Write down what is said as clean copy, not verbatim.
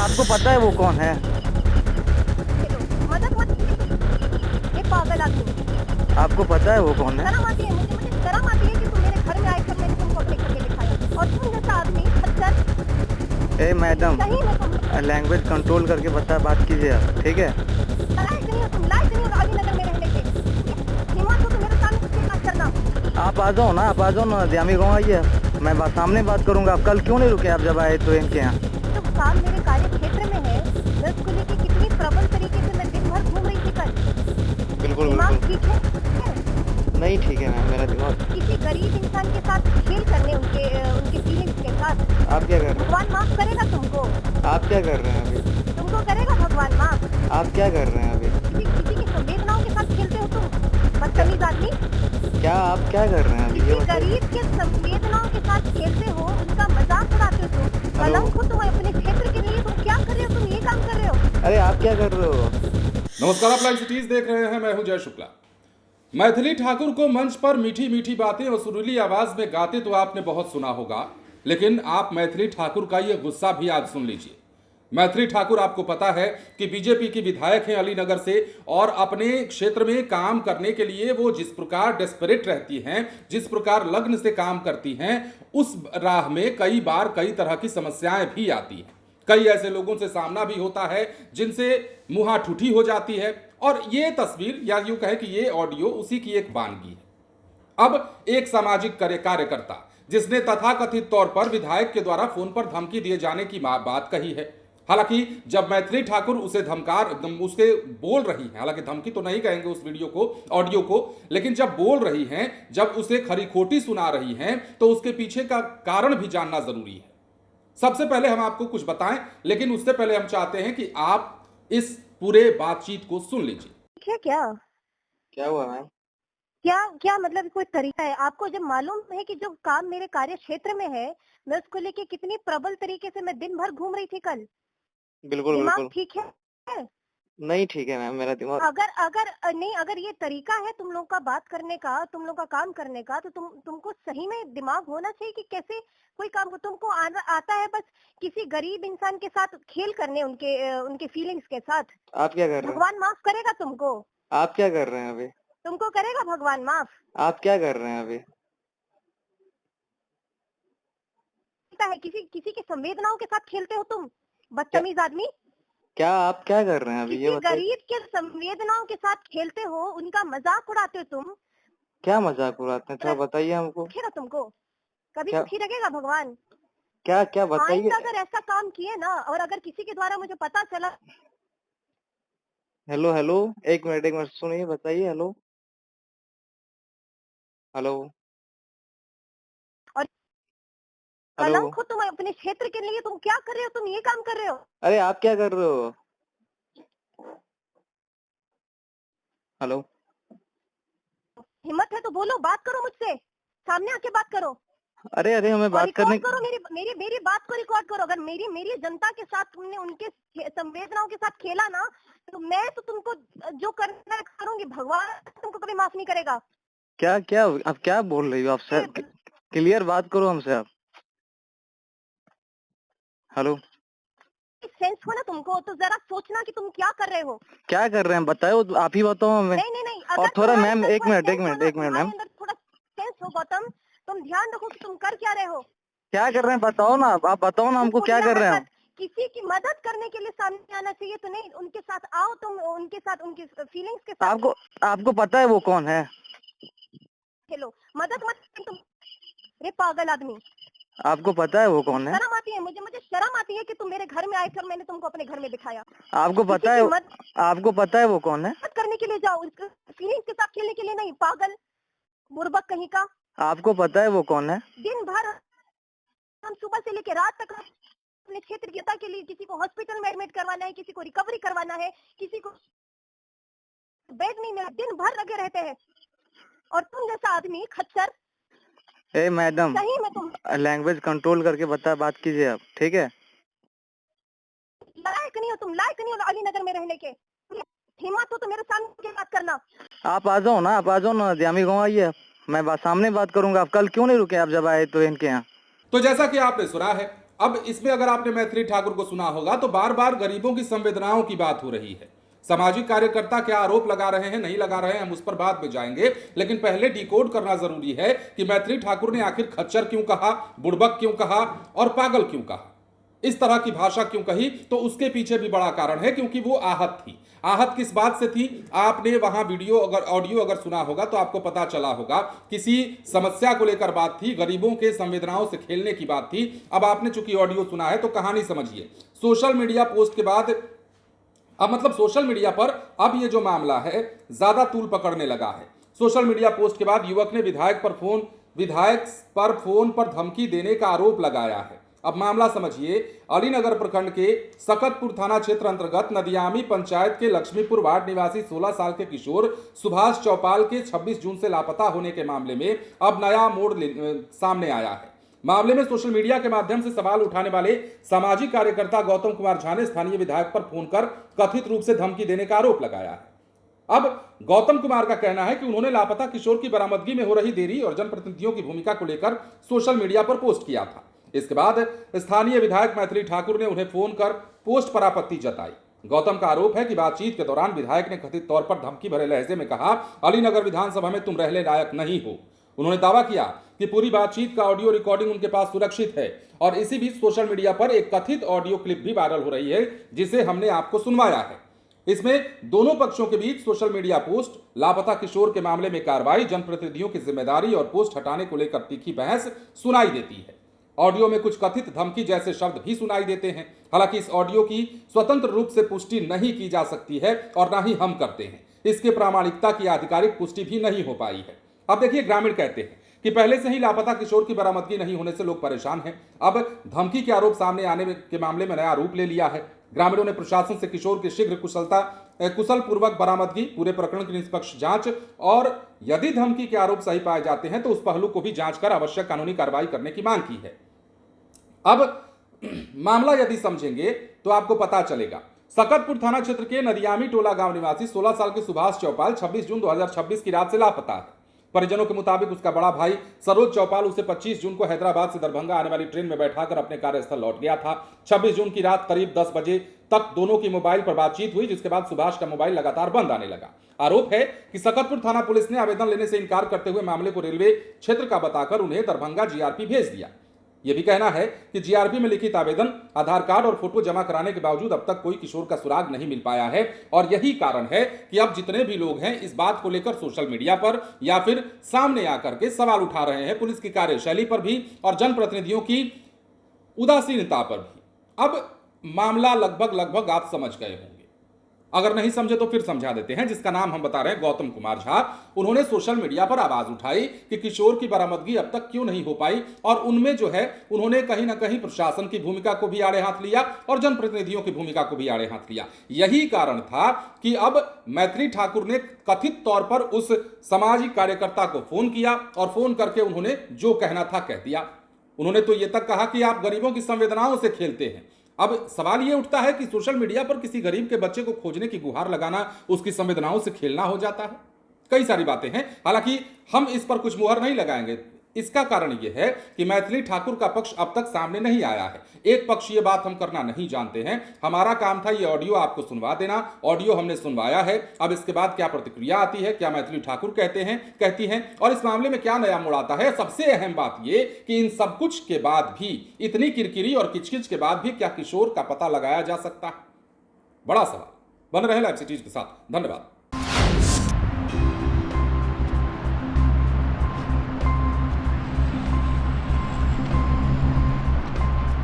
आपको पता है वो कौन है? मदद मत, ये पागल आदमी। आपको पता है वो कौन है? शर्म आती है मुझे शर्म आती है कि तुम मेरे घर में आए थे, मैंने तुमको अपने घर में दिखाया और तुम जैसा आदमी खच्चर। ए मैडम, सही में तुम लैंग्वेज कंट्रोल करके बात कीजिए आप, ठीक है? लायक नहीं हो, तुम लायक नहीं हो अलीनगर में रहने के। हिम्मत हो तो मेरे सामने से बात करना। आप आ जाओ ना जामी गाँव आइए, मैं सामने बात करूंगा। आप कल क्यों नहीं रुके? आप जब आए ट्रेन के यहाँ। जो काम मेरे कार्य क्षेत्र में है, मैं उसको लेके कितनी प्रबल तरीके से मैं दिन भर घूम रही थी कल। बिल्कुल दिमाग बिल्कुल ठीक है? नहीं ठीक है मैम, मेरा दिमाग। किसी गरीब इंसान के साथ खेल करने, उनके फीलिंग्स के साथ। आप क्या कर रहे भगवान माफ करेगा तुमको। हैं? आप क्या कर रहे हैं अभी? तुमको करेगा भगवान माफ। आप क्या कर रहे हैं अभी? किसी की संवेदनाओं के साथ खेलते हो तुम, बदतमीज आदमी। क्या आप क्या कर रहे हैं अभी? ये किसी बताइए। गरीब के संवेदनाओं के साथ खेलते हो, उनका मजाक उड़ाते हो तुम। कलंक हो तुम अपने क्षेत्र के लिए। तुम क्या कर रहे हो? तुम ये काम कर रहे हो। अरे आप क्या कर रहे हो? नमस्कार, आप लाइव सिटीज देख रहे हैं। मैं हूं जय शुक्ला। मैथिली ठाकुर को मंच पर मीठी मीठी बातें और सुरीली आवाज में गाते तो आपने बहुत सुना होगा, लेकिन आप मैथिली ठाकुर का ये गुस्सा भी आज सुन लीजिए। मैथिली ठाकुर, आपको पता है कि बीजेपी की विधायक हैं अलीनगर से, और अपने क्षेत्र में काम करने के लिए वो जिस प्रकार डेस्परेट रहती हैं, जिस प्रकार लग्न से काम करती हैं, उस राह में कई बार कई तरह की समस्याएं भी आती हैं। कई ऐसे लोगों से सामना भी होता है जिनसे मुहा ठुठी हो जाती है, और ये तस्वीर या यूं कहे कि ये ऑडियो उसी की एक वानगी है। अब एक सामाजिक कार्यकर्ता जिसने तथाकथित तौर पर विधायक के द्वारा फोन पर धमकी दिए जाने की बात कही है। हालांकि जब मैथिली ठाकुर उसे उसके बोल रही हैं, हालांकि धमकी तो नहीं कहेंगे उस वीडियो को, ऑडियो को, लेकिन जब बोल रही हैं, जब उसे खरी खोटी सुना रही हैं, तो उसके पीछे का कारण भी जानना जरूरी है। सबसे पहले हम आपको कुछ बताएं, लेकिन उससे पहले हम चाहते हैं कि आप इस पूरे बातचीत को सुन लीजिए। ठीक है क्या? क्या हुआ मैम? क्या क्या मतलब कोई तरीका है आपको? जब मालूम है कि जो काम मेरे कार्य क्षेत्र में है, मैं उसको लेके कितनी प्रबल तरीके से मैं दिन भर घूम रही थी कल। बिल्कुल दिमाग बिल्कुल ठीक है? नहीं ठीक है मैम, मेरा दिमाग। अगर अगर नहीं, अगर ये तरीका है तुम लोग का बात करने का, तुम लोग का काम करने का, तो तुमको सही में दिमाग होना चाहिए कि कैसे कोई काम को तुमको आता है बस किसी गरीब इंसान के साथ खेल करने, उनके फीलिंग्स के साथ। आप क्या कर रहे हैं? भगवान माफ करेगा तुमको। आप क्या कर रहे हैं अभी? तुमको करेगा भगवान माफ। आप क्या कर रहे हैं अभी? है किसी किसी की संवेदनाओं के साथ खेलते हो तुम, क्या बदतमीज आदमी। क्या आप क्या कर रहे हैं अभी? ये किसी बताइए। गरीब के संवेदनाओं के साथ खेलते हो, उनका मजाक उड़ाते हो तुम। क्या मजाक उड़ाते हैं? थोड़ा बताइए हमको। रखेगा तुमको, कभी क्या सुखी रखेगा भगवान। क्या क्या बताइए। आइंदा अगर ऐसा काम किए ना, और अगर किसी के द्वारा मुझे पता चला। हेलो हेलो, एक मिनट सुनिए, बताइए। हेलो हेलो और हेलो। कलंक हो तुम अपने क्षेत्र के लिए। तुम क्या कर रहे हो? तुम ये काम कर रहे हो। अरे आप क्या कर रहे हो? हेलो। हिम्मत है तो बोलो, बात करो मुझसे, सामने आके बात करो। अरे अरे, हमें और बात करने। रिकॉर्ड करो, मेरी मेरी मेरी बात को रिकॉर्ड करो। अगर मेरी जनता के साथ तुमने उनके संवेदनाओं के साथ खेला ना, तो मैं तो तुमको जो करना है करूंगी। भगवान तुमको कभी माफ नहीं करेगा। क्या क्या आप क्या बोल रही हो? आप सर क्लियर बात करो हमसे आप। हेलो। सेंस हो ना तुमको, तो जरा सोचना कि तुम क्या कर रहे हो। क्या कर रहे हैं बताओ, आप ही बताओ हमें। नहीं नहीं नहीं, और अगर थोड़ा तुम्हारे मैम, अंदर एक थोड़ा मिनट सेंस हो ना, मैम। तुम्हारे अंदर थोड़ा सेंस हो गौतम, तुम ध्यान रखो कि तुम कर क्या रहे हो। क्या कर रहे हैं बताओ ना, आप बताओ ना हमको, क्या कर रहे हैं हम? किसी की मदद करने के लिए सामने आना चाहिए, तो नहीं उनके साथ आओ तुम, उनके साथ उनकी फीलिंग्स के साथ आपको पता है वो कौन है? खेलो। मदद मत तुम, रे पागल आदमी। आपको पता है वो कौन है? शर्म आती है मुझे शर्म आती है कि तुम मेरे घर में आए थे और मैंने तुमको अपने घर में दिखाया। आपको पता है वो कौन है? मदद करने के लिए जाओ, फीलिंग्स के साथ खेलने के लिए नहीं। पागल बुर्बक कहीं का। आपको पता है वो कौन है? दिन भर हम सुबह से लेकर रात तक अपने क्षेत्र की जनता के लिए, किसी को हॉस्पिटल में एडमिट करवाना है, किसी को रिकवरी करवाना है, किसी को बेड नहीं मिला, दिन भर लगे रहते हैं। और तुम जैसा आदमी खच्चर। ए मैडम, सही में तुम लैंग्वेज कंट्रोल करके बात कीजिए आप, ठीक है? लायक नहीं हो, तुम लायक नहीं हो अलीनगर में रहने के। हिम्मत हो तो मेरे सामने बात करना। आप आ जाओ ना जामी गाँव आइए, मैं सामने बात करूंगा। आप कल क्यों नहीं रुके? आप जब आए ट्रेन के यहाँ। तो जैसा कि आपने सुना है, अब इसमें अगर आपने मैथिली ठाकुर को सुना होगा तो बार बार गरीबों की संवेदनाओं की बात हो रही है। सामाजिक कार्यकर्ता क्या आरोप लगा रहे हैं, नहीं लगा रहे हैं, हम उस पर बाद में जाएंगे, लेकिन पहले डिकोड करना जरूरी है कि मैथिली ठाकुर ने आखिर खच्चर क्यों कहा, बुड़बक क्यों कहा और पागल क्यों कहा, इस तरह की भाषा क्यों कही। तो उसके पीछे भी बड़ा कारण है, क्योंकि वो आहत थी। आहत किस बात से थी? आपने वहां वीडियो ऑडियो अगर सुना होगा तो आपको पता चला होगा, किसी समस्या को लेकर बात थी, गरीबों के संवेदनाओं से खेलने की बात थी। अब आपने चूंकि ऑडियो सुना है तो कहानी समझिए। सोशल मीडिया पोस्ट के बाद अब मतलब सोशल मीडिया पर अब ये जो मामला है ज्यादा तूल पकड़ने लगा है। सोशल मीडिया पोस्ट के बाद युवक ने विधायक पर फोन पर धमकी देने का आरोप लगाया है। अब मामला समझिए। अलीनगर प्रखंड के सकतपुर थाना क्षेत्र अंतर्गत नदियामी पंचायत के लक्ष्मीपुर वार्ड निवासी 16 साल के किशोर सुभाष चौपाल के 26 जून से लापता होने के मामले में अब नया मोड़ सामने आया है। मामले में सोशल मीडिया के माध्यम से सवाल उठाने वाले सामाजिक कार्यकर्ता गौतम कुमार झा ने स्थानीय विधायक पर फोन कर कथित रूप से धमकी देने का आरोप लगाया है। अब गौतम कुमार का कहना है कि उन्होंने लापता किशोर की बरामदगी में हो रही देरी और जनप्रतिनिधियों की भूमिका को लेकर सोशल मीडिया पर पोस्ट किया था। इसके बाद स्थानीय विधायक मैथिली ठाकुर ने उन्हें फोन कर पोस्ट पर आपत्ति जताई। गौतम का आरोप है कि बातचीत के दौरान विधायक ने कथित तौर पर धमकी भरे लहजे में कहा, अलीनगर विधानसभा में तुम रहने लायक नहीं हो। उन्होंने दावा किया कि पूरी बातचीत का ऑडियो रिकॉर्डिंग उनके पास सुरक्षित है और इसी बीच सोशल मीडिया पर एक कथित ऑडियो क्लिप भी वायरल हो रही है, जिसे हमने आपको सुनवाया है। इसमें दोनों पक्षों के बीच सोशल मीडिया पोस्ट, लापता किशोर के मामले में कार्रवाई, जनप्रतिनिधियों की जिम्मेदारी और पोस्ट हटाने को लेकर तीखी बहस सुनाई देती है। ऑडियो में कुछ कथित धमकी जैसे शब्द भी सुनाई देते हैं। हालांकि इस ऑडियो की स्वतंत्र रूप से पुष्टि नहीं की जा सकती है और ना ही हम करते हैं। इसके प्रामाणिकता की आधिकारिक पुष्टि भी नहीं हो पाई है। अब देखिए, ग्रामीण कहते हैं कि पहले से ही लापता किशोर की बरामदगी नहीं होने से लोग परेशान हैं। अब धमकी के आरोप सामने आने के मामले में नया रूप ले लिया है। ग्रामीणों ने प्रशासन से किशोर की शीघ्र कुशल पूर्वक बरामदगी, पूरे प्रकरण की निष्पक्ष जांच और यदि धमकी के आरोप सही पाए जाते हैं तो उस पहलू को भी जांच कर आवश्यक कानूनी कार्रवाई करने की मांग की है। अब मामला यदि समझेंगे तो आपको पता चलेगा। सकतपुर थाना क्षेत्र के नदियामी टोला गांव निवासी 16 साल के सुभाष चौपाल 26 जून 2026 की रात से लापता है। परिजनों के मुताबिक उसका बड़ा भाई सरोज चौपाल उसे 25 जून को हैदराबाद से दरभंगा आने वाली ट्रेन में बैठाकर अपने कार्यस्थल लौट गया था। 26 जून की रात करीब 10 बजे तक दोनों की मोबाइल पर बातचीत हुई, जिसके बाद सुभाष का मोबाइल लगातार बंद आने लगा। आरोप है कि सकतपुर थाना पुलिस ने आवेदन लेने से इनकार करते हुए मामले को रेलवे क्षेत्र का बताकर उन्हें दरभंगा जीआरपी भेज दिया। यह भी कहना है कि जीआरपी में लिखित आवेदन, आधार कार्ड और फोटो जमा कराने के बावजूद अब तक कोई किशोर का सुराग नहीं मिल पाया है। और यही कारण है कि अब जितने भी लोग हैं इस बात को लेकर सोशल मीडिया पर या फिर सामने आकर के सवाल उठा रहे हैं, पुलिस की कार्यशैली पर भी और जनप्रतिनिधियों की उदासीनता पर भी। अब मामला लगभग आप समझ गए होंगे। अगर नहीं समझे तो फिर समझा देते हैं। जिसका नाम हम बता रहे हैं गौतम कुमार झा, उन्होंने सोशल मीडिया पर आवाज उठाई कि किशोर की बरामदगी अब तक क्यों नहीं हो पाई, और उनमें जो है उन्होंने कहीं ना कहीं प्रशासन की भूमिका को भी आड़े हाथ लिया और जनप्रतिनिधियों की भूमिका को भी आड़े हाथ लिया। यही कारण था कि अब मैथिली ठाकुर ने कथित तौर पर उस सामाजिक कार्यकर्ता को फोन किया और फोन करके उन्होंने जो कहना था कह दिया। उन्होंने तो यह तक कहा कि आप गरीबों की संवेदनाओं से खेलते हैं। अब सवाल यह उठता है कि सोशल मीडिया पर किसी गरीब के बच्चे को खोजने की गुहार लगाना उसकी संवेदनाओं से खेलना हो जाता है। कई सारी बातें हैं, हालांकि हम इस पर कुछ मुहर नहीं लगाएंगे। इसका कारण यह है कि मैथिली ठाकुर का पक्ष अब तक सामने नहीं आया है। एक पक्ष ये बात हम करना नहीं जानते हैं। हमारा काम था ये ऑडियो आपको सुनवा देना। ऑडियो हमने सुनवाया है। अब इसके बाद क्या प्रतिक्रिया आती है, क्या मैथिली ठाकुर कहती हैं और इस मामले में क्या नया मोड़ आता है। सबसे अहम बात ये कि इन सब कुछ के बाद भी, इतनी किरकिरी और किचकिच के बाद भी क्या किशोर का पता लगाया जा सकता है? बड़ा सवाल। बन रहे लाइव सिटीज के साथ। धन्यवाद।